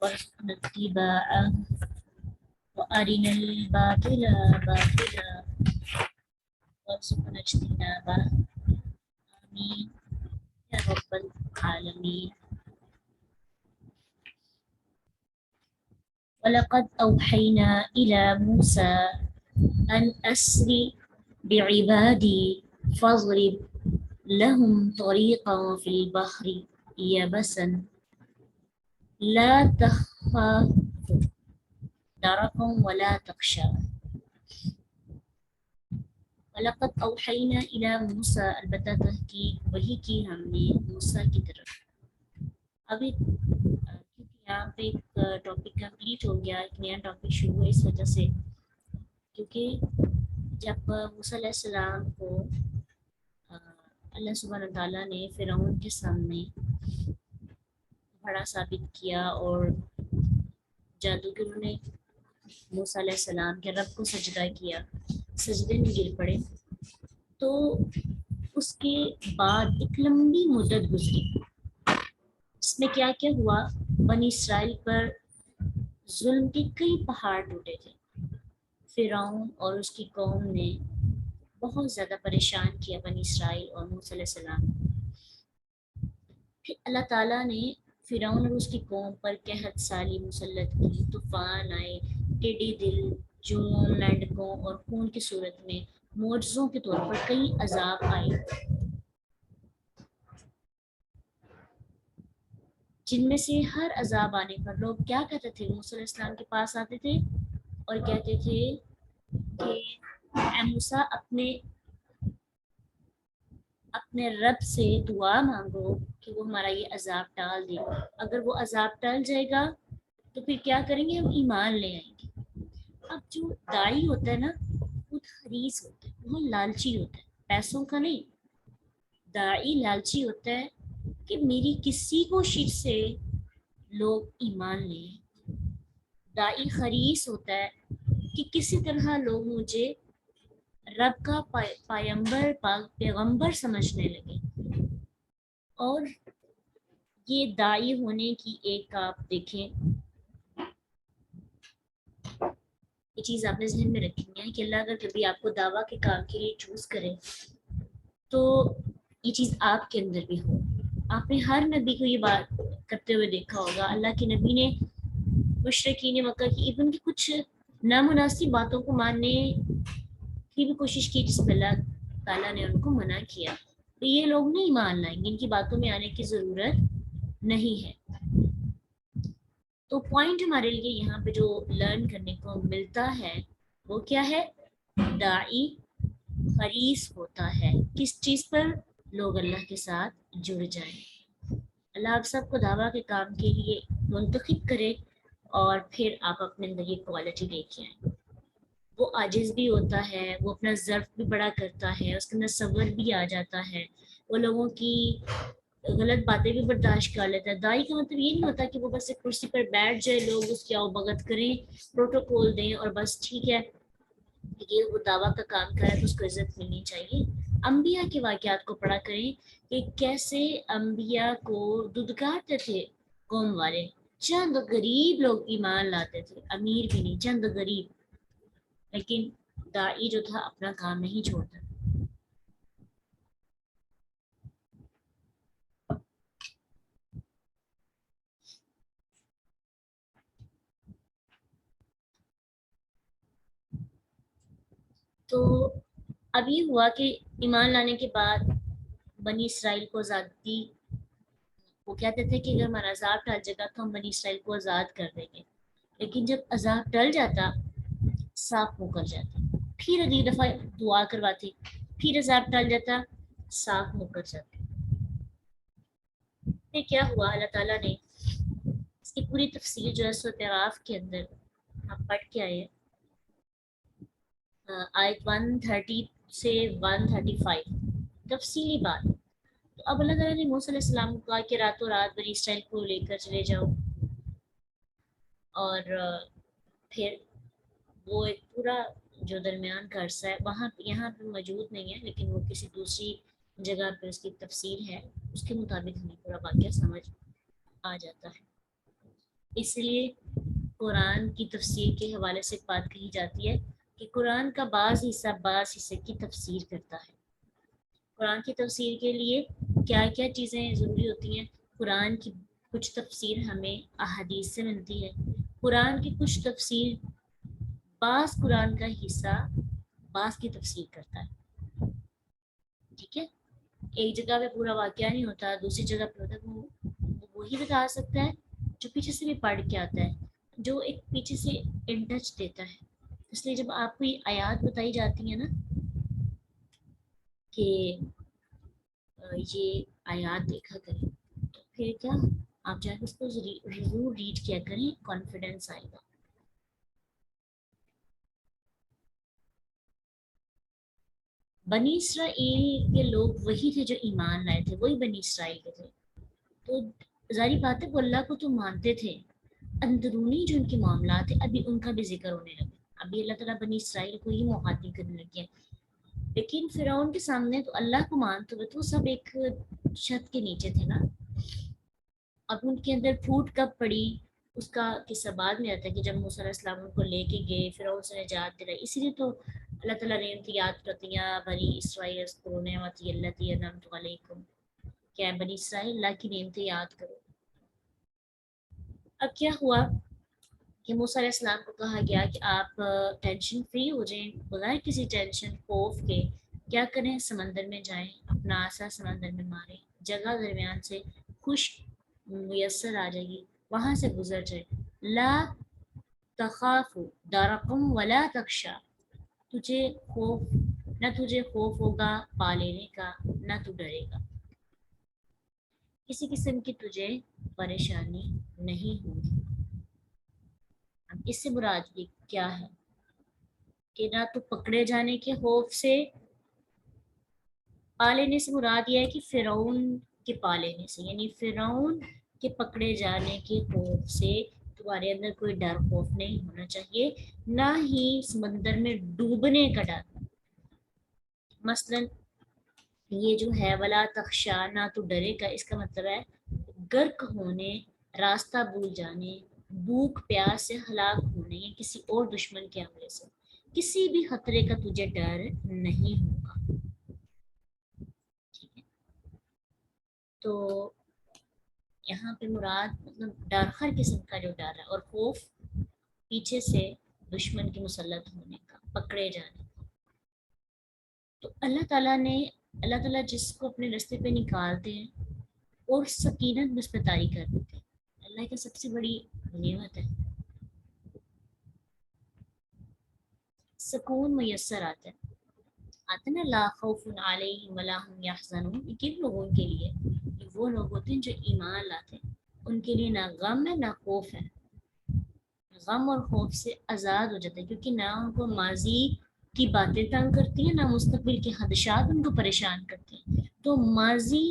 warzuqna ittiba'ah wa arinal batila batila warzuqna ijtinabah amin ya rabbal alamin. Walaqad awhayna ila Musa an asri bi'ibadi fadrib lahum tariqan fil bahri yabasan la takhafu درقا ولا تخشى. وَلَقَدْ أَوْحَيْنَا إِلَى مُوسَى البتہ تحقیق وحی کی ہم نے موسیٰ کی طرف. ابھی کیونکہ یہاں پہ ایک ٹاپک کمپلیٹ ہو گیا، ایک نیا ٹاپک شروع ہوا اس وجہ سے، کیونکہ جب موسیٰ علیہ السلام کو اللہ سبحانہ تعالیٰ نے فرعون کے سامنے بڑا ثابت کیا اور جادوگروں نے موسیٰ علیہ السلام کے رب کو سجدہ کیا، سجدے میں گر پڑے، تو اس کے بعد ایک لمبی مدت گزری. اس میں کیا کیا ہوا؟ بنی اسرائیل پر ظلم کے کئی پہاڑ ٹوٹے تھے. فرعون اور اس کی قوم نے بہت زیادہ پریشان کیا بنی اسرائیل اور موسیٰ علیہ السلام. پھر اللہ تعالیٰ نے فرعون اور اس کی قوم پر قحط سالی مسلط کی، طوفان آئے، ٹیڈی دل، جوؤں، مینڈکوں اور خون کی صورت میں معجزوں کے طور پر کئی عذاب آئے، جن میں سے ہر عذاب آنے پر لوگ کیا کہتے تھے؟ موسیٰ علیہ السلام کے پاس آتے تھے اور کہتے تھے کہ اے موسیٰ اپنے رب سے دعا مانگو کہ وہ ہمارا یہ عذاب ٹال دے. اگر وہ عذاب ٹل جائے گا تو پھر کیا کریں گے؟ ہم ایمان لے آئیں گے. اب جو داعی ہوتا ہے نا، خود حریص ہوتا ہے، وہ لالچی ہوتا ہے، پیسوں کا نہیں. داعی لالچی ہوتا ہے کہ میری کسی کوشش سے لوگ ایمان لیں. داعی حریص ہوتا ہے کہ کسی طرح لوگ مجھے رب کا پیغمبر سمجھنے لگے. اور یہ داعی ہونے کی ایک آپ دیکھیں، یہ چیز آپ نے ذہن میں رکھنی ہے کہ اللہ اگر کبھی آپ کو دعویٰ کے کام کے لیے چوز کرے تو یہ چیز آپ کے اندر بھی ہو. آپ نے ہر نبی کو یہ بات کرتے ہوئے دیکھا ہوگا. اللہ کے نبی نے مشرکین مکہ کی ایون کی کچھ نامناسب باتوں کو ماننے کی بھی کوشش کی جس میں اللہ تعالیٰ نے ان کو منع کیا. تو یہ لوگ نہیں مان لائیں گے، ان کی باتوں میں آنے کی ضرورت نہیں ہے. تو پوائنٹ ہمارے لیے یہاں پہ جو لرن کرنے کو ملتا ہے وہ کیا ہے؟ داعی حریص ہوتا ہے کس چیز پر؟ لوگ اللہ کے ساتھ جڑ جائیں. اللہ آپ سب کو دعویٰ کے کام کے لیے منتخب کرے اور پھر آپ اپنے اندر یہ کوالٹی لے کے آئیں. وہ عاجز بھی ہوتا ہے، وہ اپنا ظرف بھی بڑا کرتا ہے، اس کے اندر صبر بھی آ جاتا ہے، وہ لوگوں کی غلط باتیں بھی برداشت کر لیتا ہے. داعی کا مطلب یہ نہیں ہوتا کہ وہ بس ایک کرسی پر بیٹھ جائے، لوگ اس کی آؤ بھگت کریں، پروٹوکول دیں اور بس ٹھیک ہے یہ وہ دعویٰ کا کام کرے تو اس کو عزت ملنی چاہیے. انبیاء کے واقعات کو پڑھا کریں کہ کیسے انبیاء کو ددکارتے تھے قوم والے. چند غریب لوگ ایمان لاتے تھے، امیر بھی نہیں، چند غریب. لیکن داعی جو تھا اپنا کام نہیں چھوڑتا. تو اب یہ ہوا کہ ایمان لانے کے بعد بنی اسرائیل کو آزادی، وہ کہتے تھے کہ اگر ہمارا عذاب ٹل جائے گا تو ہم بنی اسرائیل کو آزاد کر دیں گے. لیکن جب عذاب ٹل جاتا صاف ہو کر جاتا، پھر اگلی دفعہ دعا کرواتے، پھر عذاب ٹل جاتا، صاف ہو کر جاتے. پھر کیا ہوا؟ اللہ تعالیٰ نے اس کی پوری تفصیل جو ہے سورۃ اعراف کے اندر آپ پڑھ کے آئے، آیت 130 سے 135 تفصیلی بات. تو اب اللہ تعالیٰ نے موسیٰ علیہ السلام کو کہا کہ راتوں رات بنی اسرائیل کو لے کر چلے جاؤ، اور پھر وہ ایک پورا جو درمیان کا عرصہ ہے وہاں یہاں پہ موجود نہیں ہے، لیکن وہ کسی دوسری جگہ پہ اس کی تفسیر ہے، اس کے مطابق ہمیں پورا واقعہ سمجھ آ جاتا ہے. اس لیے قرآن کی تفسیر کے حوالے سے بات کہی جاتی ہے کہ قرآن کا بعض حصے کی تفسیر کرتا ہے. قرآن کی تفسیر کے لیے کیا کیا چیزیں ضروری ہوتی ہیں؟ قرآن کی کچھ تفسیر ہمیں احادیث سے ملتی ہے. قرآن کی کچھ تفسیر بعض قرآن کا حصہ بعض کی تفسیر کرتا ہے. ٹھیک ہے، ایک جگہ پہ پورا واقعہ نہیں ہوتا، دوسری جگہ پہ ہوتا ہے. وہ وہی بتا سکتا ہے جو پیچھے سے بھی پڑھ کے آتا ہے، جو ایک پیچھے سے ان ٹچ دیتا ہے. اس لیے جب آپ کو یہ آیات بتائی جاتی ہیں نا کہ یہ آیات دیکھا کریں، تو پھر کیا آپ جا کے اس کو ضرور ریڈ کیا کریں، کانفیڈنس آئے گا. بنی اسرائیل کے لوگ وہی تھے جو ایمان لائے تھے، وہی بنی اسرائیل کے تھے. تو ظاہری بات ہے وہ اللہ کو تو مانتے تھے، اندرونی جو ان کے معاملات ہیں ابھی ان کا بھی ذکر ہونے لگے. ابھی اللہ تعالیٰ بنی اسرائیل کو ہی مخاطب کرنے لگے ہیں. لیکن فرعون کے سامنے تو اللہ کو مانتے ہوئے تو سب ایک چھت کے نیچے تھے نا. اب ان کے اندر پھوٹ کب پڑی اس کا قصہ بعد میں آتا ہے کہ جب موسیٰ علیہ السلام کو لے کے گئے، فرعون سے نجات دلائی. اسی لیے تو اللہ تعالیٰ نے ان کی یاد کرتی ہیں بنی اسرائیل اذکروا نعمتی التی انعمت علیکم، کیا ہے بنی اسرائیل اللہ کی نعمتیں یاد کرو. اب کیا ہوا کہ موسیٰ علیہ السلام کو کہا گیا کہ آپ ٹینشن فری ہو جائیں، بغیر کسی ٹینشن خوف کے کیا کریں، سمندر میں جائیں، اپنا عصا سمندر میں ماریں، جگہ درمیان سے خشک میسر آ جائے گی، وہاں سے گزر جائے. لا تخاف درقم ولا تخشا، تجھے خوف ہوگا پا لینے کا، نہ تو ڈرے گا، کسی قسم کی تجھے پریشانی نہیں ہوگی. اب اس سے مراد یہ کیا ہے کہ نہ تو پکڑے جانے کے خوف سے، پا لینے سے مراد یہ ہے کہ فرعون کے پا لینے سے، یعنی فرعون کے پکڑے جانے کے خوف سے تمہارے اندر کوئی ڈر خوف نہیں ہونا چاہیے، نہ ہی سمندر میں ڈوبنے کا ڈر. مثلا یہ جو ہے ولا تخشا، نہ تو ڈرے گا، اس کا مطلب ہے غرق ہونے، راستہ بھول جانے، بھوک پیاس سے ہلاک ہونے یا کسی اور دشمن کے حملے سے کسی بھی خطرے کا تجھے ڈر نہیں ہوگا. ٹھیک ہے، تو یہاں پہ مراد مطلب ڈر ہر قسم کا جو ڈر ہے، اور خوف پیچھے سے دشمن کے مسلط ہونے کا، پکڑے جانے کا. تو اللہ تعالیٰ جس کو اپنے راستے پہ نکالتے ہیں اور سکینت بس پہ طاری کر دیتے ہیں. اللہ کی سب سے بڑی نعمت ہے سکون میسر آتا ہے نا. لا خوف علیہم ولا هم یحزنون، یہ کن لوگوں کے لیے؟ یہ وہ لوگ ہوتے ہیں جو ایمان لاتے ہیں، ان کے لیے نہ غم ہے نہ خوف ہے. غم اور خوف سے آزاد ہو جاتے ہیں، کیونکہ نہ ان کو ماضی کی باتیں تنگ کرتی ہیں، نہ مستقبل کے خدشات ان کو پریشان کرتے ہیں. تو ماضی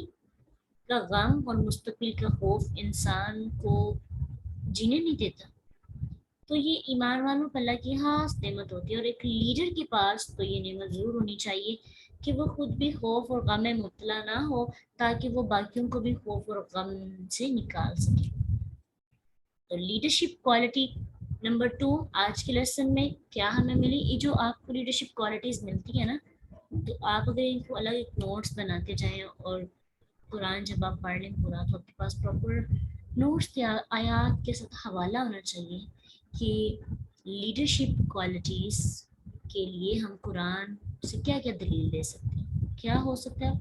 کا غم اور مستقبل کا خوف انسان کو جینے نہیں دیتا. تو یہ ایمان والوں پر اللہ کی خاص نعمت ہوتی ہے، اور ایک لیڈر کے پاس تو یہ نعمت ضرور ہونی چاہیے کہ وہ خود بھی خوف اور غم میں مبتلا نہ ہو، تاکہ وہ باقیوں کو بھی خوف اور غم سے نکال سکے. تو لیڈرشپ کوالٹی نمبر 2 آج کے لیسن میں کیا ہمیں ملی؟ یہ جو آپ کو لیڈرشپ کوالٹیز ملتی ہیں نا، تو آپ اگر ان کو الگ ایک نوٹس بناتے جائیں، اور قرآن جب آپ پڑھ لیں پورا تو آپ کے پاس پراپر نوٹس یا آیات کے ساتھ حوالہ ہونا چاہیے کہ لیڈرشپ کوالٹیز کے لیے ہم قرآن سے کیا کیا دلیل دے سکتے ہیں. کیا ہو سکتا ہے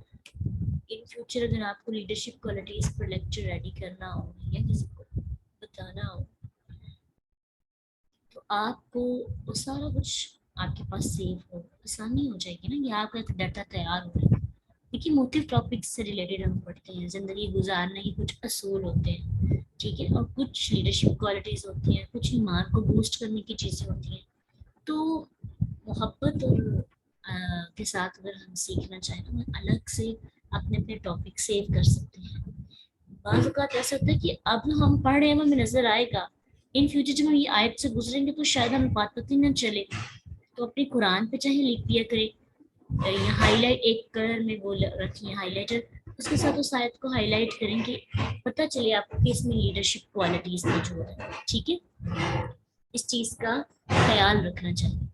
ان فیوچر اگر آپ کو لیڈرشپ کوالٹیز پر لیکچر ریڈی کرنا ہو یا کسی کو بتانا ہو، تو آپ کو وہ سارا کچھ آپ کے پاس سیو ہو، آسانی ہو جائے گی نا. یہ آپ کا ایک ڈاٹا تیار ہو جائے گا. دیکھیے موٹیو ٹاپکس سے ریلیٹڈ ہم پڑھتے ہیں، زندگی گزارنے کے کچھ اصول ہوتے ہیں. ٹھیک ہے، اور کچھ لیڈرشپ کوالٹیز ہوتی ہیں، کچھ ایمان کو بوسٹ کرنے کی چیزیں ہوتی ہیں. تو محبت اور کے ساتھ اگر ہم سیکھنا چاہیں تو ہم الگ سے اپنے اپنے ٹاپک سیو کر سکتے ہیں. بعض اوقات ایسا ہوتا ہے کہ اب ہم پڑھ رہے ہیں ہمیں نظر آئے گا، ان فیوچر جب ہم یہ آیت سے گزریں گے تو شاید ہمیں بات پتہ نہ چلے. تو اپنے قرآن پہ چاہے لکھ دیا کرے، یا ہائی لائٹ ایک کلر میں وہ رکھیں ہائی لائٹر، اس کے ساتھ اس آیت کو ہائی لائٹ کریں کہ پتہ چلے آپ کو کہ اس میں لیڈرشپ کوالٹیز موجود ہیں. ٹھیک ہے، اس چیز کا خیال رکھنا چاہیے.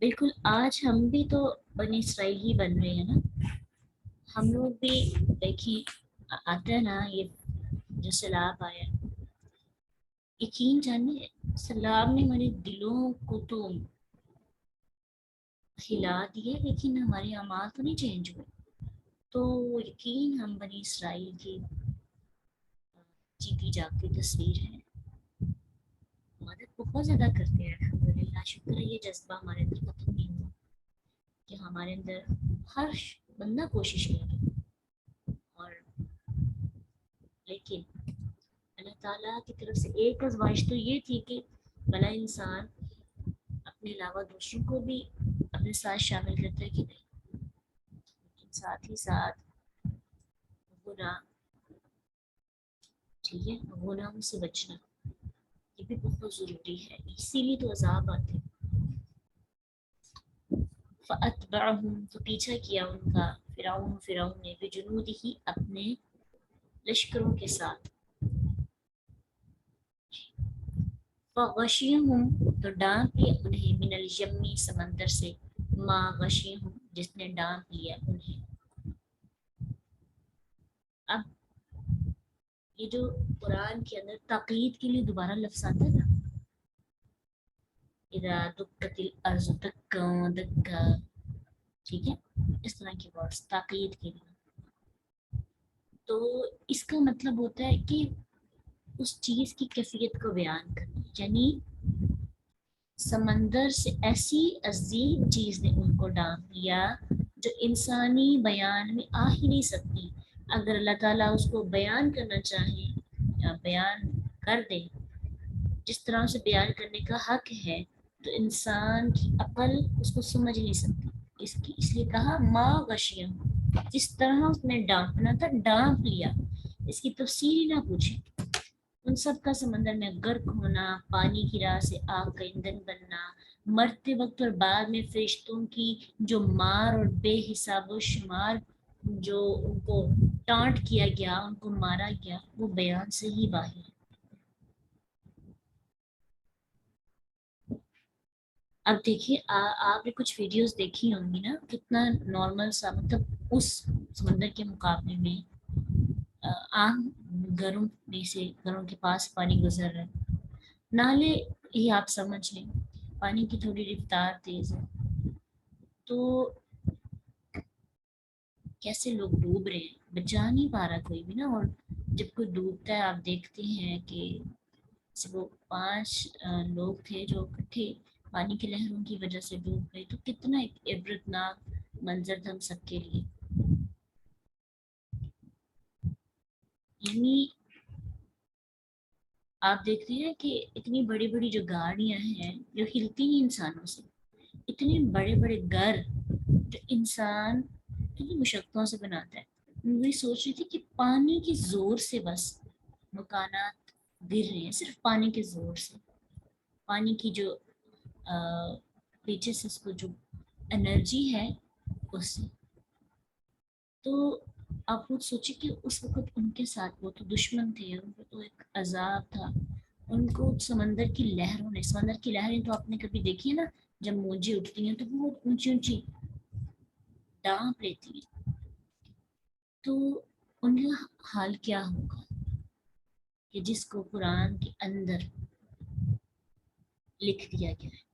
بالکل، آج ہم بھی تو بنی اسرائیل ہی بن رہے ہیں نا. ہم لوگ بھی دیکھیں آتا ہے نا یہ جو سیلاب آیا، یقین جانے سیلاب نے ہمارے دلوں کو تو ہلا دیے لیکن ہمارے اعمال تو نہیں چینج ہوئے. تو یقین ہم بنی اسرائیل کی جیتی جاگتی تصویر ہے. مدد بہت زیادہ کرتے ہیں الحمدللہ، شکر ہے یہ جذبہ ہمارے اندر ختم نہیں ہوا کہ ہمارے اندر ہر بندہ کوشش کرے. اور لیکن اللہ تعالیٰ کی طرف سے ایک آزمائش تو یہ تھی کہ بھلا انسان اپنے علاوہ دوسروں کو بھی اپنے ساتھ شامل کرتا ہے کہ نہیں، لیکن ساتھ ہی ساتھ گناہ، ٹھیک ہے، گناہوں سے بچنا یہ بھی بہت ضروری ہے. اسی لیے تو عذاب آتے. فَأَتْبَعَهُمْ تو پیچھا کیا ان کا فرعون نے بجنودہ اپنے لشکروں کے ساتھ. فَغَشِيَهُمْ تو ڈانپ لیا انہیں من الیمی سمندر سے، ما غشیہم جس نے ڈانپ لیا انہیں. اب یہ جو قرآن کے اندر تاکید کے لیے دوبارہ لفظ آتا ہے نا، اذا دکت الارض دکا دکا، ٹھیک ہے، اس طرح کے ورڈز تاکید کے لیے. تو اس کا مطلب ہوتا ہے کہ اس چیز کی کیفیت کو بیان کرنا، یعنی سمندر سے ایسی عظیم چیز نے ان کو ڈانپ لیا جو انسانی بیان میں آ ہی نہیں سکتی. اگر اللہ تعالیٰ اس کو بیان کرنا چاہیں یا بیان کر دے جس طرح سے بیان کرنے کا حق ہے تو انسان کی عقل اس کو سمجھ نہیں سکتی. اس لیے کہا ماں غشیہ، جس طرح اس نے ڈانپنا تھا ڈانپ لیا. اس کی تفصیل ہی نہ پوچھیں. ان سب کا سمندر میں غرق ہونا، پانی کی راہ سے آگ کا ایندھن بننا، مرتے وقت اور بعد میں فرشتوں کی جو مار اور بے حساب و شمار جو ان کو ٹانٹ کیا گیا، ان کو مارا گیا، وہ بیان سے ہی باہر ہے. اب دیکھیے آپ نے کچھ ویڈیوز دیکھی ہوں گی نا، کتنا نارمل سا، مطلب اس سمندر کے مقابلے میں عام گھروں میں سے گھروں کے پاس پانی گزر رہا ہے. نالے ہی آپ سمجھ لیں، پانی کی تھوڑی رفتار تیز ہے تو کیسے لوگ ڈوب رہے ہیں، بچا نہیں پا رہا کوئی بھی نا. اور جب کوئی ڈوبتا ہے آپ دیکھتے ہیں کہ وہ 5 لوگ تھے جو اکٹھے پانی کی لہروں کی وجہ سے ڈوب گئے. تو کتنا ایک عبرتناک منظر تھا ہم سب کے لیے. یعنی آپ دیکھتے ہیں کہ اتنی بڑی بڑی جو گاڑیاں ہیں جو ہلتی ہیں انسانوں سے، اتنے بڑے بڑے گھر جو انسان کتنی مشقتوں سے بناتا ہے. میں وہی سوچ رہی تھی کہ پانی کے زور سے بس مکانات گر رہے ہیں، صرف پانی کے زور سے. پانی کی جو پیچھے سے اس کو جو انرجی ہے اس سے. تو آپ خود سوچیں کہ اس وقت ان کے ساتھ وہ تو دشمن تھے، ان کو تو ایک عذاب تھا. ان کو سمندر کی لہروں نے، سمندر کی لہریں تو آپ نے کبھی دیکھی ہے نا، جب موجیں اٹھتی ہیں تو بہت اونچی اونچی ڈانپ لیتی ہیں. تو ان کا حال کیا ہوگا کہ جس کو قرآن کے اندر لکھ دیا گیا ہے.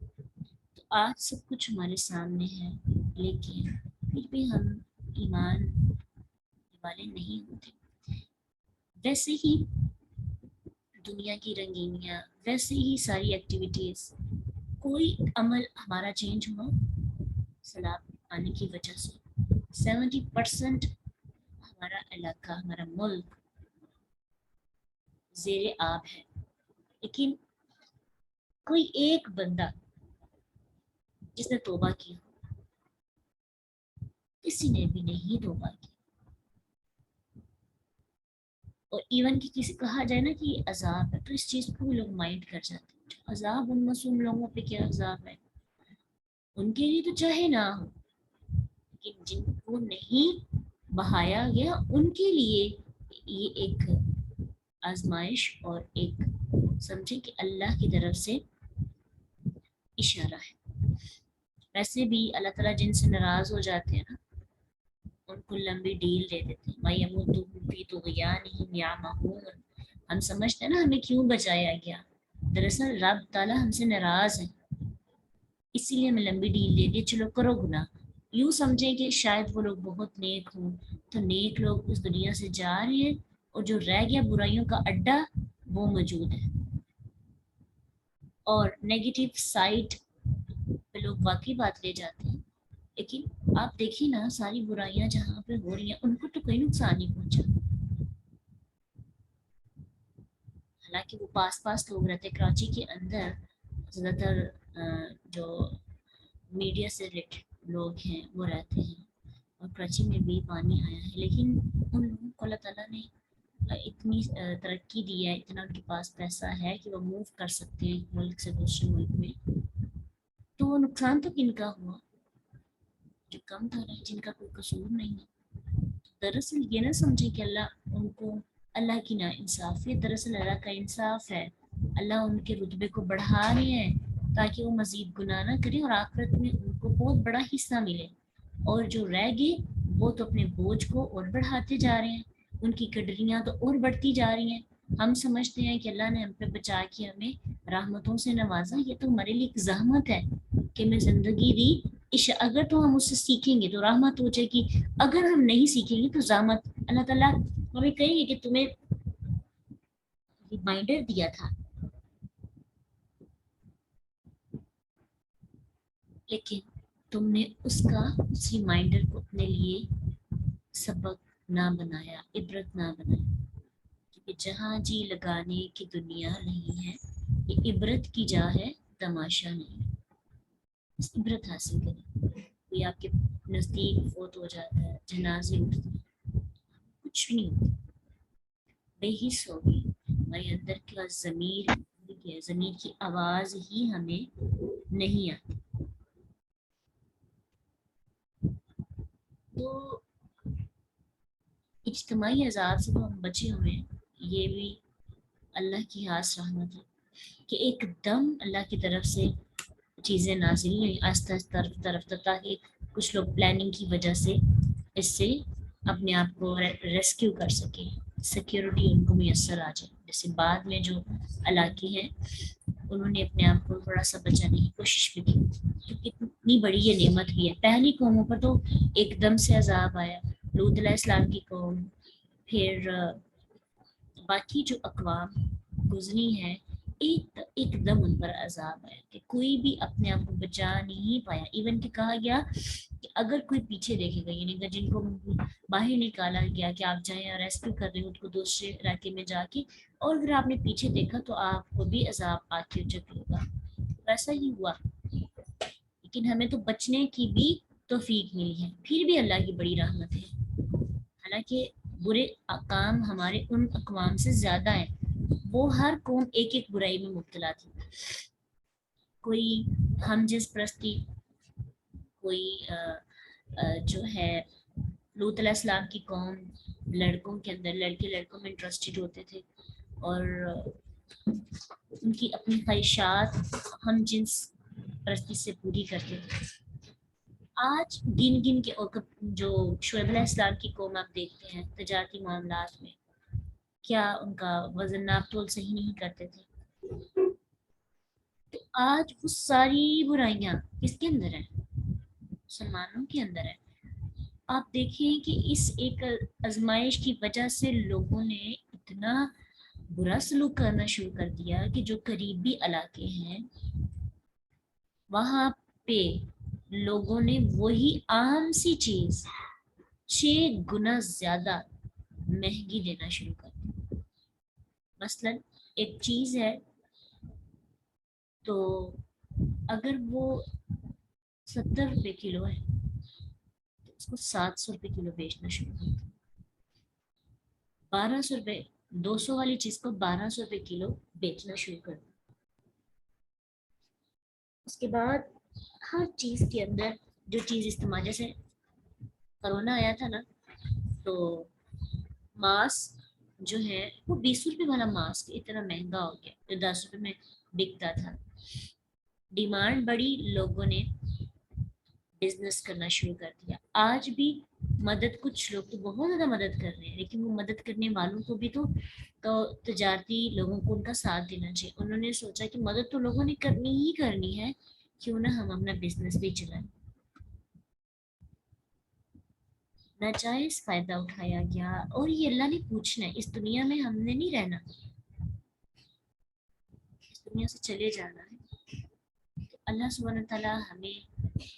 تو آج سب کچھ ہمارے سامنے ہے لیکن پھر بھی ہم ایمان والے نہیں ہوتے. ویسے ہی دنیا کی رنگینیاں، ویسے ہی ساری ایکٹیویٹیز، کوئی عمل ہمارا چینج ہوا سیلاب آنے کی وجہ سے. 70% ہمارا علاقہ، ہمارا ملک زیر آب ہے، لیکن کوئی ایک بندہ جس نے توبہ کی، کسی نے بھی نہیں توبہ کی. اور ایون کہ کسی کہا جائے نا کہ یہ عذاب ہے، تو اس چیز کو لوگ مائنڈ کر جاتے ہیں. جو عذاب ان معصوم لوگوں پہ کیا عذاب ہے، ان کے لیے تو چاہے نہ ہو، لیکن جن کو نہیں بہایا گیا ان کے لیے یہ ایک آزمائش اور ایک سمجھے کہ اللہ کی طرف سے اشارہ ہے. ویسے بھی اللہ تعالیٰ جن سے ناراض ہو جاتے ہیں نا، ان کو لمبی ڈیل دے دیتے ہیں. وَيَمُدُّهُمْ فِي طُغْيَانِهِمْ يَعْمَهُونَ. ہم سمجھتے ہیں نا ہمیں کیوں بچایا گیا، دراصل رب تعالیٰ ہم سے ناراض ہے، اسی لیے ہمیں لمبی ڈیل دے دی، چلو کرو گناہ. یوں سمجھیں کہ شاید وہ لوگ بہت نیک ہوں، تو نیک لوگ اس دنیا سے جا رہے ہیں اور جو رہ گیا برائیوں کا اڈا وہ موجود ہے. اور نیگیٹو سائٹ پہ لوگ واقعی بات لے جاتے ہیں، لیکن آپ دیکھیں نا ساری برائیاں جہاں پہ ہو رہی ہیں ان کو تو کوئی نقصان نہیں پہنچا. حالانکہ وہ پاس لوگ رہتے. کراچی کے اندر زیادہ تر جو میڈیا سے ریلیٹڈ لوگ ہیں وہ رہتے ہیں، اور کراچی میں بھی پانی آیا ہے، لیکن ان لوگوں کو اللہ تعالیٰ نے اتنی ترقی دی ہے، اتنا ان کے پاس پیسہ ہے کہ وہ موو کر سکتے ہیں ملک سے دوسرے ملک میں. تو وہ نقصان تو کن کا ہوا، جو کم تھا رہے، جن کا کوئی قصور نہیں ہے. دراصل یہ نہ سمجھے کہ اللہ ان کو، اللہ کی نا انصاف ہے، دراصل اللہ کا انصاف ہے. اللہ ان کے رتبے کو بڑھا رہے ہیں تاکہ وہ مزید گناہ نہ کریں اور آخرت میں ان کو بہت بڑا حصہ ملے. اور جو رہ گئے وہ تو اپنے بوجھ کو اور بڑھاتے جا رہے ہیں، ان کی کڈریاں تو اور بڑھتی جا رہی ہیں. ہم سمجھتے ہیں کہ اللہ نے ہم پہ بچا کے ہمیں رحمتوں سے نوازا، یہ تو ہمارے لیے ایک زحمت ہے کہ ہمیں زندگی دی. اگر تو ہم اس سے سیکھیں گے تو رحمت ہو جائے گی، اگر ہم نہیں سیکھیں گے تو زحمت. اللہ تعالیٰ ہمیں کہیں گے کہ تمہیں ریمائنڈر دیا تھا، لیکن تم نے اس ریمائنڈر کو اپنے لیے سبق نہ بنایا، عبرت نہ بنایا. کیونکہ جہاں جی لگانے کی دنیا نہیں ہے، یہ عبرت کی جا ہے، تماشا نہیں. اس عبرت حاصل کریں. کوئی آپ کے نزدیک فوت ہو جاتا ہے، جنازے اٹھتے ہیں، کچھ بھی نہیں ہوتا، بے حس ہوگی ہمارے اندر کا ضمیر، ضمیر کی آواز ہی ہمیں نہیں آتی. تو اجتماعی عذاب سے تو ہم بچے ہوئے ہیں، یہ بھی اللہ کی خاص رحمت ہے کہ ایک دم اللہ کی طرف سے چیزیں نازل ہوئی آہستہ آہستہ طرف تاکہ کچھ لوگ پلاننگ کی وجہ سے اس سے اپنے آپ کو ریسکیو کر سکیں، سیکیورٹی ان کو میسر آ جائے. جیسے بعد میں جو علاقے ہیں انہوں نے اپنے آپ کو تھوڑا سا بچانے کی کوشش بھی کی، کیونکہ اتنی بڑی یہ نعمت بھی ہے. پہلی قوموں پر تو ایک دم سے عذاب آیا، لوط علیہ السلام کی قوم، پھر باقی جو اقوام گزری ہیں، ایک دم ان پر عذاب آیا کہ کوئی بھی اپنے آپ کو بچا نہیں پایا. ایون کہ کہا گیا کہ اگر کوئی پیچھے دیکھے گا، یعنی کہ جن کو باہر نکالا گیا کہ آپ جائیں اور ریسکیو کر رہے ہو ان کو دوسرے علاقے میں جا کے، اور اگر آپ نے پیچھے دیکھا تو آپ کو بھی عذاب آ کے چکے گا. ویسا ہی ہوا، لیکن ہمیں تو بچنے کی بھی توفیق ملی ہے، پھر بھی اللہ کی بڑی رحمت ہے. حالانکہ برے کام ہمارے ان اقوام سے زیادہ ہیں، وہ ہر قوم ایک ایک برائی میں مبتلا تھی. کوئی ہم جس پرستی، کوئی جو ہے لوط علیہ السلام کی قوم لڑکوں کے اندر، لڑکے لڑکوں میں انٹرسٹڈ ہوتے تھے اور ان کی اپنی خواہشات ہم جنس پرستی سے پوری کرتے تھے. آج گن گن کے جو شعیب علیہ السلام کی قوم آپ دیکھتے ہیں تجارتی معاملات میں کیا ان کا وزن ناپ تول صحیح نہیں کرتے تھے. تو آج وہ ساری برائیاں کس کے اندر ہیں؟ مسلمانوں کے اندر ہے. آپ دیکھیں کہ اس ایک آزمائش کی وجہ سے لوگوں نے اتنا برا سلوک کرنا شروع کر دیا کہ جو قریبی علاقے ہیں وہاں پہ لوگوں نے وہی عام سی چیز 6 گنا زیادہ مہنگی دینا شروع کر دی. مثلا ایک چیز ہے تو اگر وہ 70 روپے کلو ہے تو اس کو 700 روپے کلو بیچنا شروع کر دیا. 1200 روپے 200 والی چیز کو 1200 روپے کلو بیچنا شروع کر دیا. اس کے بعد ہر چیز کے اندر جو چیز استعمال، جیسے کرونا آیا تھا نا تو ماسک جو ہے وہ 20 روپے والا ماسک اتنا مہنگا ہو گیا جو 10 روپے میں بکتا تھا. ڈیمانڈ بڑی، لوگوں نے بزنس کرنا شروع کر دیا. آج بھی مدد، کچھ لوگ تو بہت زیادہ مدد کر رہے ہیں، لیکن وہ مدد کرنے والوں کو بھی تو تجارتی لوگوں کو ان کا ساتھ دینا چاہیے. انہوں نے سوچا کہ مدد تو لوگوں نے کرنی ہی کرنی ہے، کیوں نہ ہم اپنا بزنس بھی چلائیں. ناجائز فائدہ اٹھایا گیا، اور یہ اللہ نے پوچھنا ہے. اس دنیا میں ہم نے نہیں رہنا، اس دنیا سے چلے جانا ہے. تو اللہ سبحانہ تعالیٰ ہمیں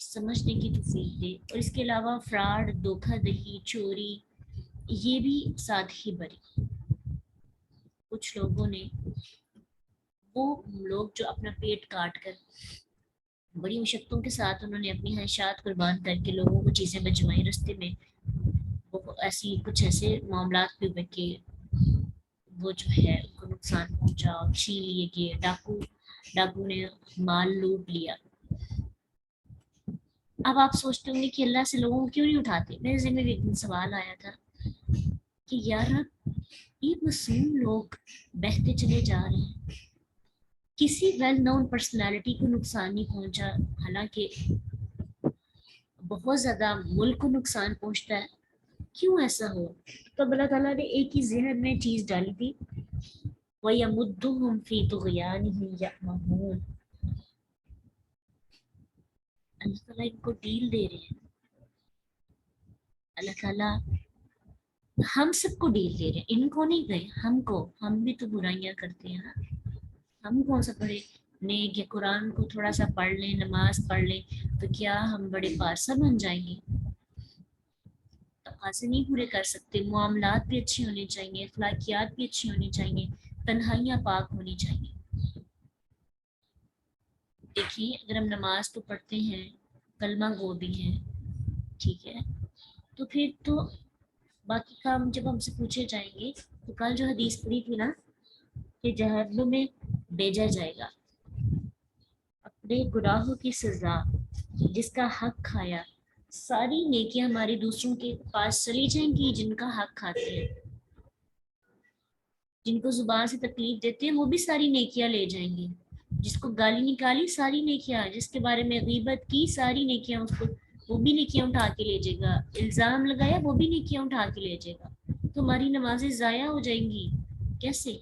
سمجھنے کی توفیق دے. اور اس کے علاوہ فراڈ، دھوکہ دہی، چوری، یہ بھی ساتھ ہی بری. کچھ لوگوں نے، وہ لوگ جو اپنا پیٹ کاٹ کر بڑی مشقتوں کے ساتھ انہوں نے اپنی خواہشات قربان کر کے لوگوں کو چیزیں بچوائیں، رستے میں وہ ایسی کچھ ایسے معاملات بھی ہوئے کہ وہ جو ہے ان کو نقصان پہنچا اور چھین لیے گئے. ڈاکو نے مال لوٹ لیا. اب آپ سوچتے ہوں گے کہ اللہ سے لوگوں کو کیوں نہیں اٹھاتے. میرے ذہن میں بھی ایک دن سوال آیا تھا کہ یار یہ معصوم لوگ بہتے چلے جا رہے ہیں، کسی ویل نون پرسنالٹی کو نقصان نہیں پہنچا، حالانکہ بہت زیادہ ملک کو نقصان پہنچتا ہے. کیوں ایسا ہو؟ تو اللہ تعالیٰ نے ایک ہی ذہن میں چیز ڈالی تھی، وَيَمُدُّهُمْ فِي طُغْيَانِهِمْ يَعْمَهُونَ. اللہ تعالیٰ ان کو ڈیل دے رہے ہیں. اللہ تعالیٰ ہم سب کو ڈیل دے رہے ہیں، ان کو نہیں گئے، ہم کو. ہم بھی تو برائیاں کرتے ہیں نا. ہم کون سا پڑھے نیک، یا قرآن کو تھوڑا سا پڑھ لیں، نماز پڑھ لیں تو کیا ہم بڑے پارسا بن جائیں گے؟ تقاضے نہیں پورے کر سکتے. معاملات بھی اچھی ہونی چاہیے، اخلاقیات بھی اچھی ہونی چاہیے، تنہائیاں پاک ہونی چاہیے. دیکھیے اگر ہم نماز تو پڑھتے ہیں، کلمہ گو بھی ہیں، ٹھیک ہے، تو پھر تو باقی کام جب ہم سے پوچھے جائیں گے تو کل جو حدیث پڑھی تھی نا کہ جہنم میں بھیجا جائے گا اپنے گناہوں کی سزا، جس کا حق کھایا. ساری نیکیاں ہماری دوسروں کے پاس چلی جائیں گی جن کا حق کھاتے ہیں، جن کو زبان سے تکلیف دیتے ہیں وہ بھی ساری نیکیاں لے جائیں گے. جس کو گالی نکالی ساری نیکیاں، جس کے بارے میں غیبت کی ساری نیکیاں اس کو، وہ بھی نیکیاں اٹھا کے لے جائے گا. الزام لگایا وہ بھی نیکیاں اٹھا کے لے جائے گا. تو ہماری نمازیں ضائع ہو جائیں گی. کیسے؟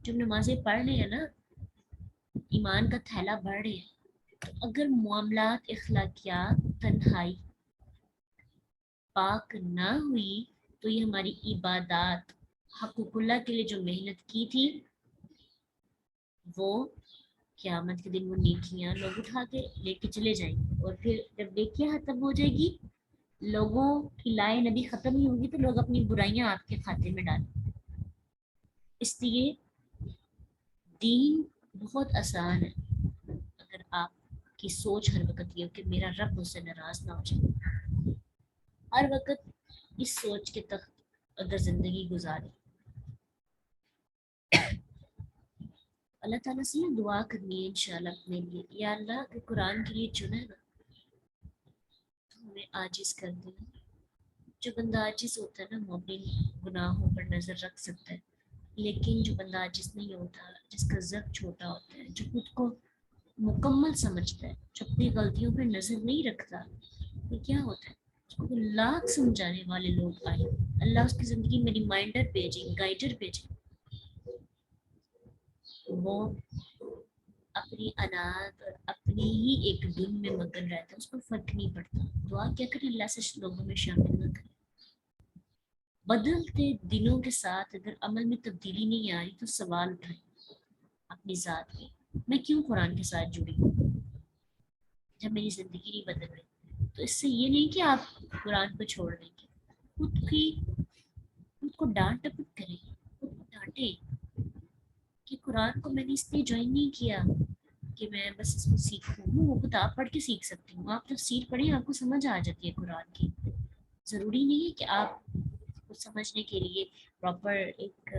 جب نمازیں پڑھ رہے ہیں نا، ایمان کا تھیلا بڑھ رہے ہیں، تو اگر معاملات، اخلاقیات، تنہائی پاک نہ ہوئی تو یہ ہماری عبادات، حقوق اللہ کے لیے جو محنت کی تھی، وہ قیامت کے دن وہ نیکیاں لوگ اٹھا کے لے کے چلے جائیں گے. اور پھر جب نیکیاں ختم ہو جائے گی، لوگوں کی لائے نبی ختم ہی ہوگی، تو لوگ اپنی برائیاں آپ کے کھاتے میں ڈالیں. اس لیے دین بہت آسان ہے اگر آپ کی سوچ ہر وقت یہ ہو کہ میرا رب مجھ سے ناراض نہ ہو جائے. ہر وقت اس سوچ کے تحت اگر زندگی گزاری، اللہ تعالیٰ سے دعا کرنی ہے انشاءاللہ اپنے لیے، یا اللہ کہ قرآن کے لیے چنا ہے نا تو ہمیں عاجز کر دینا. جو بندہ عاجز ہوتا ہے نا وہ اپنے گناہوں پر نظر رکھ سکتا ہے، لیکن جو بندہ عاجز نہیں ہوتا، جس کا ضرر چھوٹا ہوتا ہے، جو خود کو مکمل سمجھتا ہے، جو اپنی غلطیوں پر نظر نہیں رکھتا، تو کیا ہوتا ہے اس کو لاکھ سمجھانے والے لوگ آئے، اللہ اس کی زندگی میں ریمائنڈر بھیجیں، گائیڈر بھیجیں، وہ اپنی انات اور اپنی اپنی ہی ایک دن میں مگن رہتا ہے، اس کو فرق نہیں پڑتا. دعا کیا کریں اللہ سے لوگوں میں شامل نہ کریں. بدلتے دنوں کے ساتھ اگر عمل میں تبدیلی نہیں آئی تو سوال اٹھائیں اپنی ذات میں، میں کیوں قرآن کے ساتھ جڑی ہوں جب میری زندگی نہیں بدل رہی. تو اس سے یہ نہیں کہ آپ قرآن کو چھوڑ دیں گے، خود کو ڈانٹ ٹپٹ کریں، خود کو ڈانٹیں کہ قرآن کو میں نے اس لیے جوائن نہیں کیا کہ میں بس اس کو سیکھوں. وہ کتاب پڑھ کے سیکھ سکتی ہوں، آپ تفسیر پڑھیں آپ کو سمجھ آ جاتی ہے قرآن کی. ضروری نہیں ہے کہ آپ کو سمجھنے کے لیے پراپر ایک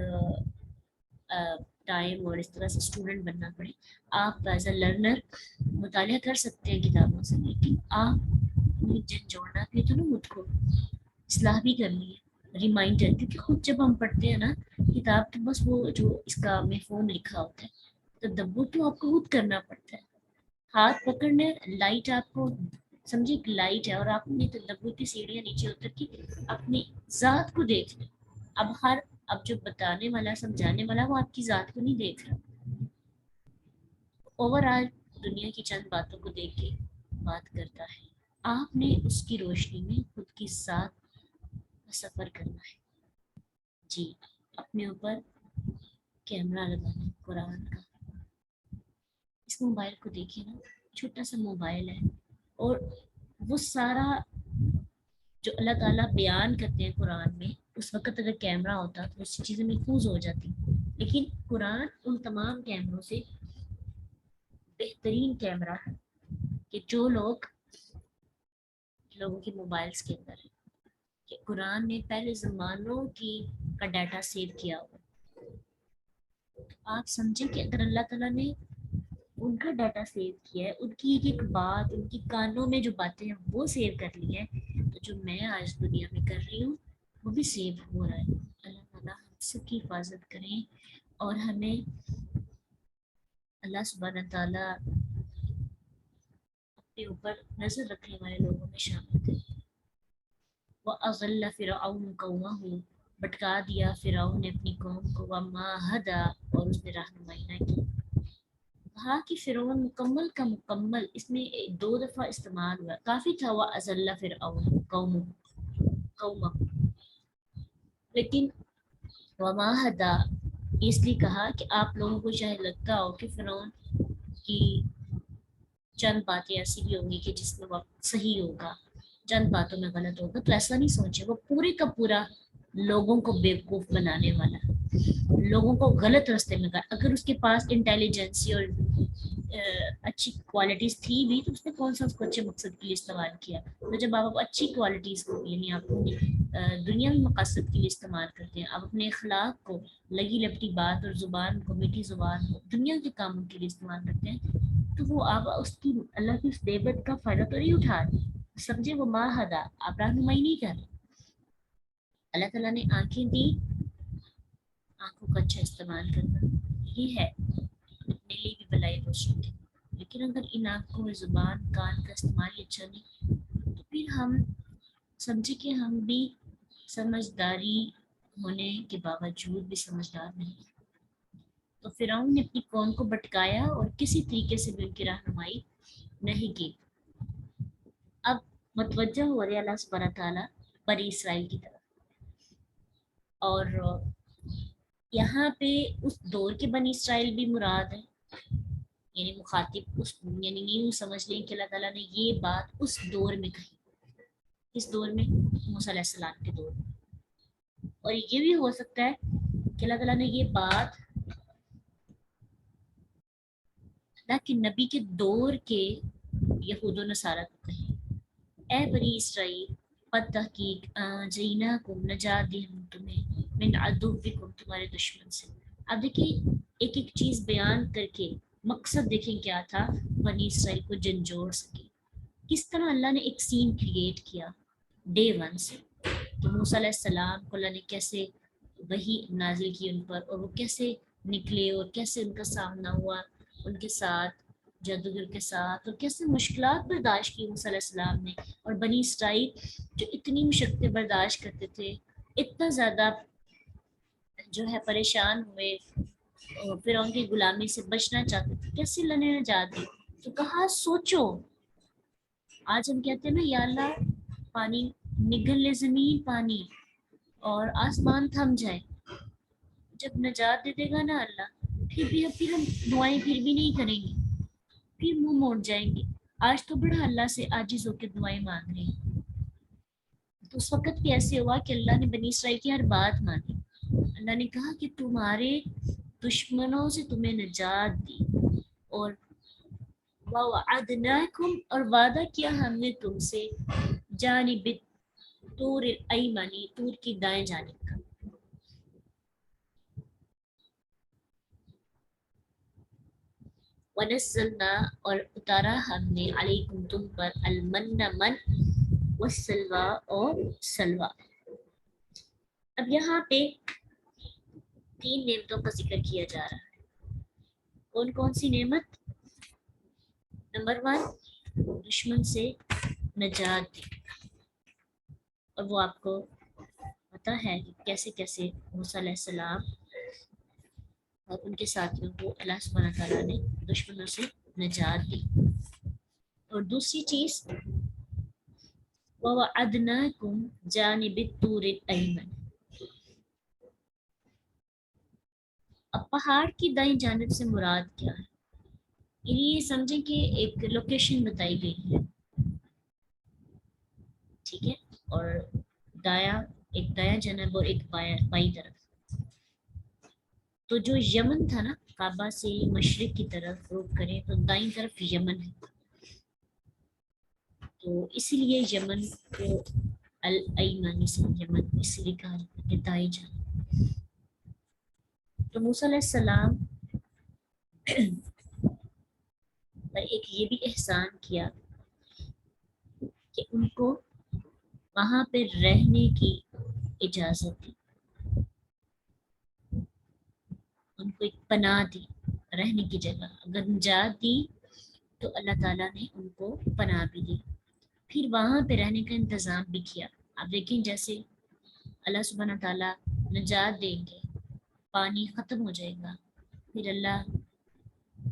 ٹائم اور اس طرح سے اسٹوڈنٹ بننا پڑے. آپ ایز اے لرنر مطالعہ کر سکتے ہیں کتابوں سے، لیکن آپ جن جوڑنا بھی تو نا خود کو اصلاح بھی کرنی ہے، ریمائنڈر. کیونکہ خود جب ہم پڑھتے ہیں نا کتاب تو بس وہ جو اس کا مفہوم لکھا ہوتا ہے، تدبر تو آپ کو خود کرنا پڑتا ہے. ہاتھ پکڑنے لائٹ آپ کو سمجھے ایک لائٹ ہے، اور آپ نے تدبر کی سیڑھیاں نیچے اتر کے اپنی ذات کو دیکھ لیں. اب جو بتانے والا سمجھانے والا وہ آپ کی ذات کو نہیں دیکھ رہا. اوور آل دنیا کی چند باتوں کو دیکھ کے بات کرتا ہے. آپ نے اس کی روشنی میں خود کی ذات کا سفر کرنا ہے. جی اپنے اوپر کیمرہ لگانا ہے قرآن کا. اس موبائل کو دیکھیے نا، چھوٹا سا موبائل ہے، اور وہ سارا جو اللہ تعالیٰ بیان کرتے ہیں قرآن میں، اس وقت اگر کیمرہ ہوتا تو اس چیزیں محفوظ ہو جاتی. لیکن قرآن ان تمام کیمروں سے بہترین کیمرہ ہے کہ جو لوگوں کے موبائلز کے اندر ہے، کہ قرآن نے پہلے زمانوں کا ڈیٹا سیو کیا ہوا. آپ سمجھیں کہ اگر اللہ تعالیٰ نے ان کا ڈیٹا سیو کیا ہے، ان کی ایک بات، ان کی کانوں میں جو باتیں ہیں وہ سیو کر لی ہے، تو جو میں آج دنیا میں کر رہی ہوں وہ بھی سیو ہو رہا ہے. اللہ تعالیٰ ہم سب کی حفاظت کریں اور ہمیں اللہ سبحانہ تعالیٰ اپنے اوپر نظر رکھنے والے لوگوں میں شامل کریں. وَأَضَلَّ فِرْعَوْنُ قَوْمَهُ، بھٹکا دیا فرعون نے اپنی قوم کو. وَمَا هَدَى، اور اس نے رہنمائی نہ کی. کہا کہ فرعون مکمل کا مکمل اس میں 2 دفعہ استعمال ہوا، کافی تھا وَأَضَلَّ فِرْعَوْنُ قَوْمَهُ. لیکن وَمَا هَدَى اس لیے کہا کہ آپ لوگوں کو شاید لگتا ہو کہ فرعون کی چند باتیں ایسی بھی ہوں گی کہ جس میں وقت صحیح ہوگا، چند باتوں میں غلط ہوگا، تو ایسا نہیں سوچے. وہ پورے کا پورا لوگوں کو بیوقوف بنانے والا، لوگوں کو غلط راستے میں. اگر اس کے پاس انٹیلیجنسی اور اچھی کوالٹیز تھی بھی تو اس نے کون سا اس کو اچھے مقصد کے لیے استعمال کیا. تو جب آپ اچھی کوالٹیز کو، یعنی آپ دنیاوی مقاصد کے لیے استعمال کرتے ہیں، آپ اپنے اخلاق کو، لگی لپٹی بات اور زبان کو، میٹھی زبان کو دنیا کے کاموں کے لیے استعمال کرتے ہیں، تو وہ آپ اس کی اللہ کی اس نعمت کا فائدہ تو نہیں اٹھا رہے. سمجھے وہ ماہدہ، آپ رہنمائی نہیں کر رہے. اللہ تعالیٰ نے آنکھیں دی، آنکھوں کا اچھا استعمال کرنا یہ ہے اپنے لیے بھی بلائی روشنی کی. لیکن اگر ان آنکھوں میں زبان کان کا استعمال ہی اچھا نہیں تو پھر ہم سمجھے کہ ہم بھی سمجھداری ہونے کے باوجود بھی سمجھدار نہیں. تو فرعون نے اپنی قوم کو بھٹکایا اور کسی طریقے سے بھی ان کی رہنمائی نہیں کی. اب متوجہ ہو رہے اللہ سبحانہ تعالیٰ بنی اسرائیل کی طرف، اور یہاں پہ اس دور کے بنی اسرائیل بھی مراد ہے، یعنی مخاطب اس، یعنی یوں سمجھ لیں کہ اللہ تعالیٰ نے یہ بات اس دور میں کہی. اس دور میں موسیٰ علیہ السلام کے دور میں. اور یہ بھی ہو سکتا ہے کہ اللہ تعالیٰ نے یہ بات اللہ کے نبی کے دور کے یہود و نصارہ کو کہی. اے بنی اسرائیل، قد تحقیق جئیناکم، نجات دی ہم تمہیں، من عدوکم، تمہارے دشمن سے. اب دیکھیں ایک ایک چیز بیان کر کے مقصد دیکھیں کیا تھا، بنی اسرائیل کو جھنجھوڑ سکے. کس طرح اللہ نے ایک سین کریٹ کیا ڈے ون سے. تو موسیٰ علیہ السلام کو اللہ نے کیسے وحی نازل کی ان پر، اور وہ کیسے نکلے اور کیسے ان کا سامنا ہوا ان کے ساتھ، جادوگر کے ساتھ، اور کیسے مشکلات برداشت کی موسیٰ علیہ السلام نے. اور بنی اسرائیل جو اتنی مشقتیں برداشت کرتے تھے، اتنا زیادہ جو ہے پریشان ہوئے، فرعون کی غلامی سے بچنا چاہتے تھے، کیسے اللہ نے نجات دی. تو کہا سوچو. آج ہم کہتے ہیں نا یا اللہ پانی نگل لے زمین پانی اور آسمان تھم جائے. جب نجات دے دے گا نا اللہ پھر ہم دعائیں پھر بھی نہیں کریں گے, پھر منہ موڑ جائیں گے. آج تو بڑا اللہ سے عاجز ہو کے دعائیں مانگ رہے ہیں. تو اس وقت بھی ایسے ہوا کہ اللہ نے بنی اسرائیل کی ہر بات مانی. اللہ نے کہا کہ تمہارے دشمنوں سے تمہیں نجات دی, اور وَوَعَدْنَاكُمْ اور وعدہ کیا ہم نے تم سے جانب طور الایمنی طور کی دائیں جانب کا. وَنَزَّلْنَا اور اتارا ہم نے علیکم تم پر المن من والسلوى اور سلوى. اب یہاں پہ 3 نعمتوں کا ذکر کیا جا رہا ہے. کون کون سی نعمت؟ نمبر 1 دشمن سے نجات دی, اور وہ آپ کو پتا ہے کہ کیسے کیسے موسیٰ علیہ السلام اور ان کے ساتھیوں کو اللہ سبحانہ تعالیٰ نے دشمنوں سے نجات دی. اور دوسری چیز وَوَعَدْنَاكُمْ جَانِبِ الطُّورِ الْأَيْمَنِ. اب پہاڑ کی دائیں جانب سے مراد کیا ہے؟ یعنی یہ سمجھیں کہ ایک لوکیشن بتائی گئی ہے, ٹھیک ہے, اور ایک دایاں جانب اور ایک بائیں طرف. تو جو یمن تھا نا, کعبہ سے مشرق کی طرف رخ کریں تو دائیں طرف یمن ہے, تو اسی لیے یمن کو الایمانی سے یمن اس لیے کہا جاتا ہے دائیں جانب. تو موسیٰ علیہ السلام پر ایک یہ بھی احسان کیا کہ ان کو وہاں پہ رہنے کی اجازت دی, ان کو ایک پناہ دی, رہنے کی جگہ. اگر نجات دی تو اللہ تعالیٰ نے ان کو پناہ بھی دی, پھر وہاں پہ رہنے کا انتظام بھی کیا. آپ دیکھیں جیسے اللہ سبحانہ تعالیٰ نجات دیں گے, پانی ختم ہو جائے گا, پھر اللہ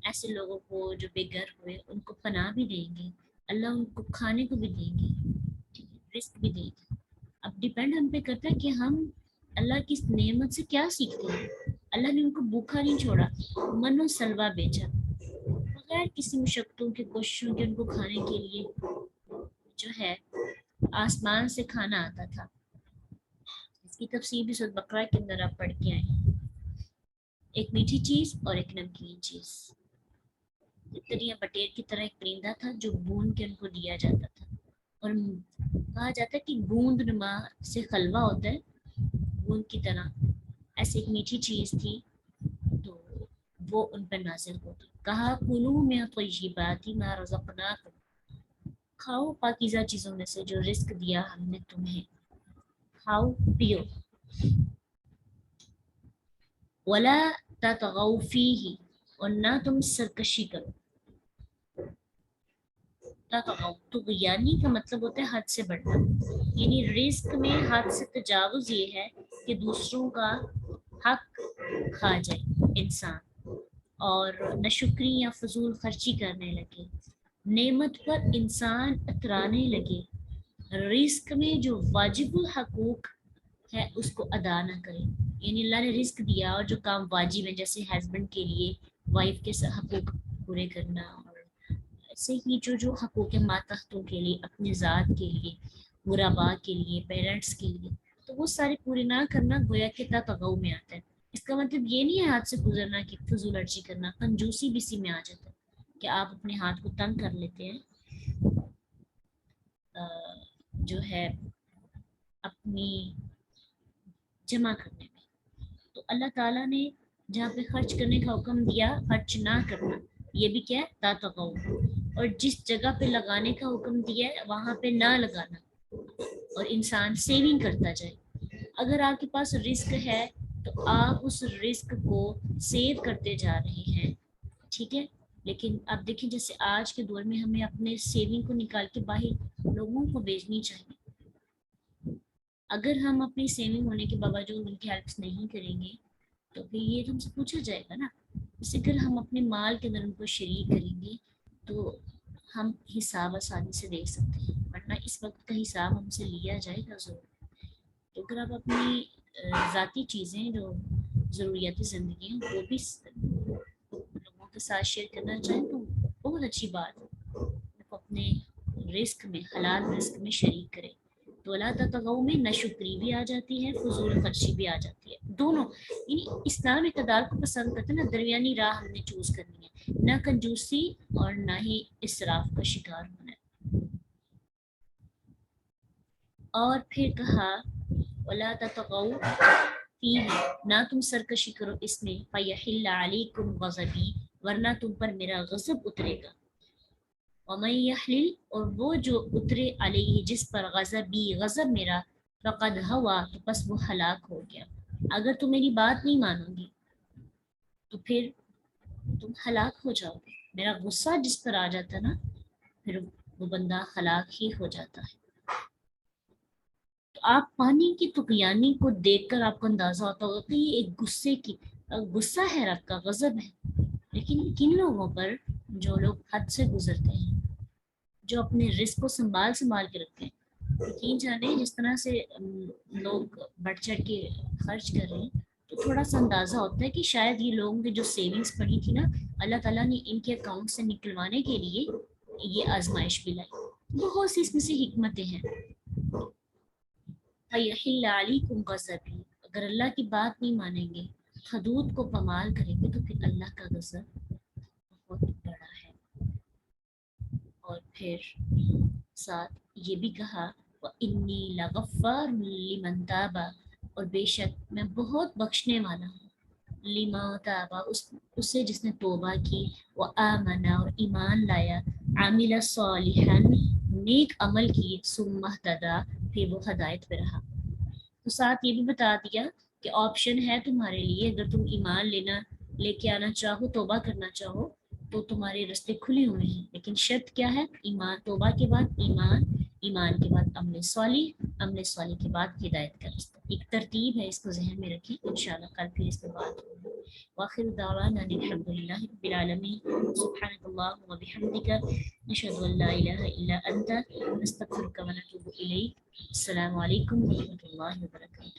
ایسے لوگوں کو جو بے گھر ہوئے ان کو پناہ بھی دیں گے, اللہ ان کو کھانے کو بھی دیں گے, رزق بھی دیں گے. اب ڈیپینڈ ہم پہ کرتا ہے کہ ہم اللہ کی اس نعمت سے کیا سیکھتے ہیں. اللہ نے ان کو بھوکا نہیں چھوڑا, من و سلوا بیچا بغیر کسی مشقتوں کے کوششوں کے. ان کو کھانے کے لیے جو ہے آسمان سے کھانا آتا تھا. اس کی تفصیل بھی سورۃ بقرہ کے اندر آپ پڑھ کے آئے ہیں, ایک میٹھی چیز اور ایک نمکین چیز. تریا بٹیر کی طرح ایک پرندہ تھا جو بھون کے ان کو دیا جاتا تھا, اور کہا جاتا ہے کہ گوند نما سے خلوہ ہوتا ہے گوند کی طرح, ایسے ایک میٹھی چیز تھی تو وہ ان پر نازل ہوتی. کہا کلوا من طیبات ما رزقناکم, کھاؤ پاکیزہ چیزوں میں سے جو رزق دیا ہم نے تمہیں, کھاؤ پیو. ولا تطغوا فیہ اور نہ تم سرکشی کرو. طغیانی کا مطلب ہوتا ہے حد سے بڑھنا, یعنی رزق میں حد سے تجاوز یہ ہے کہ دوسروں کا حق کھا جائے انسان, اور ناشکری یا فضول خرچی کرنے لگے, نعمت پر انسان اترانے لگے, رزق میں جو واجب الحقوق ہے اس کو ادا نہ کرے. یعنی اللہ نے رزق دیا اور جو کام واجب ہے جیسے ہسبینڈ کے لیے وائف کے حقوق پورے کرنا, اور ایسے ہی جو حقوق ماتحتوں کے لیے, اپنے ذات کے لیے, غرباء کے لیے, پیرنٹس کے لیے, تو وہ سارے پورے نہ کرنا گویا کہ تغو میں آتا ہے. اس کا مطلب یہ نہیں ہے ہاتھ سے گزرنا کہ فضول خرچی کرنا, کنجوسی بھی اسی میں آ جاتا ہے کہ آپ اپنے ہاتھ کو تنگ کر لیتے ہیں جو ہے اپنی جمع کرنے میں. تو اللہ تعالیٰ نے جہاں پہ خرچ کرنے کا حکم دیا, خرچ نہ کرنا, یہ بھی کیا ہے تغو. اور جس جگہ پہ لگانے کا حکم دیا ہے وہاں پہ نہ لگانا, اور انسان سیونگ کرتا جائے. اگر آپ کے پاس رزق ہے تو آپ اس رزق کو سیو کرتے جا رہے ہیں, ٹھیک ہے, لیکن آپ دیکھیں جیسے آج کے دور میں ہمیں اپنے سیونگ کو نکال کے باہر لوگوں کو بھیجنی چاہیے. اگر ہم اپنی سیونگ ہونے کے باوجود ان کی ہیلپ نہیں کریں گے تو پھر یہ ہم سے پوچھا جائے گا نا. اسی طرح ہم اپنے مال کے اندر ان کو شریک کریں گے تو ہم حساب آسانی سے دے سکتے ہیں، ورنہ اس وقت کا حساب ہم سے لیا جائے گا ضرور۔ تو اگر آپ اپنی ذاتی چیزیں جو ضروریات زندگی ہیں وہ بھی لوگوں کے ساتھ شیئر کرنا چاہیں تو بہت اچھی بات ہے، آپ اپنے رزق میں، حلال رزق میں شریک کریں۔ تو اللہ تغو میں نہ شکری بھی آ جاتی ہے، فضول خرچی بھی آ جاتی ہے، دونوں۔ یعنی اسلام اعتدال کو پسند کرتا ہے نا، درمیانی راہ ہم نے چوز کرنی ہے، نہ کنجوسی اور نہ ہی اسراف کا شکار ہونا ہے۔ اور پھر کہا وَلَا تَطْغَوْا فِيهِ، نہ تم سرکشی کرو اس میں، فَيَحِلَّ عَلَيْكُمْ غَضَبِي، ورنہ تم پر میرا غضب اترے گا۔ وَمَن يَحْلِلْ، اور وہ جو اترے، علیہ جس پر، غضبی غضب میرا، فقد ہوا، تو پس وہ ہلاک ہو گیا۔ اگر تم میری بات نہیں مانو گی تو پھر تم ہلاک ہو جاؤ گے۔ میرا غصہ جس پر آ جاتا نا، پھر وہ بندہ ہلاک ہی ہو جاتا ہے۔ تو آپ پانی کی طغیانی کو دیکھ کر آپ کو اندازہ ہوتا ہوگا کہ یہ ایک غصہ ہے، رب کا غضب ہے، لیکن کن لوگوں پر؟ جو لوگ حد سے گزرتے ہیں، جو اپنے رزق کو سنبھال کے رکھتے ہیں۔ یقین جانے جس طرح سے لوگ بڑھ چڑھ کے خرچ کر رہے ہیں، تو تھوڑا سا اندازہ ہوتا ہے کہ شاید یہ لوگوں کی جو سیونگز پڑی تھی نا، اللہ تعالیٰ نے ان کے اکاؤنٹ سے نکلوانے کے لیے یہ آزمائش بھی لائی۔ بہت سی اس میں سے حکمتیں ہیں۔ فَيَحِلَّ عَلَيْكُمْ غَضَبِي، اگر اللہ کی بات نہیں مانیں گے، حدود کو پامال کریں گے، تو پھر اللہ کا غضب بہت بڑا ہے۔ اور پھر ساتھ یہ بھی کہا وَإِنِّي لَغَفَّارٌ لِمَن تَابَ، اور بے شک میں بہت بخشنے والا ہوں، لِمَن تَابَ اسے جس نے توبہ کی، وَآمَنَ اور ایمان لایا، عَمِلَ صَالِحًا نیک عمل کی، ثُمَّ اهْتَدَىٰ پھر وہ ہدایت پہ رہا۔ تو ساتھ یہ بھی بتا دیا کہ آپشن ہے تمہارے لیے، اگر تم ایمان لے کے آنا چاہو، توبہ کرنا چاہو، تو تمہارے رستے کھلے ہوئے ہیں، لیکن شرط کیا ہے؟ ایمان، توبہ کے بعد ایمان، ایمان کے بعد عمل صالح، عمل صالح کے بعد ہدایت کا رستہ۔ ایک ترتیب ہے، اس کو ذہن میں رکھیں، انشاءاللہ کل پھر اس پہ بات ہوگی۔ وآخر دعوانا الحمد للہ رب العالمین، سبحانک اللہم وبحمدک، نشہد ان لا الہ الا انت، نستغفرک ونتوب الیک۔ السلام علیکم ورحمۃ اللہ وبرکاتہ۔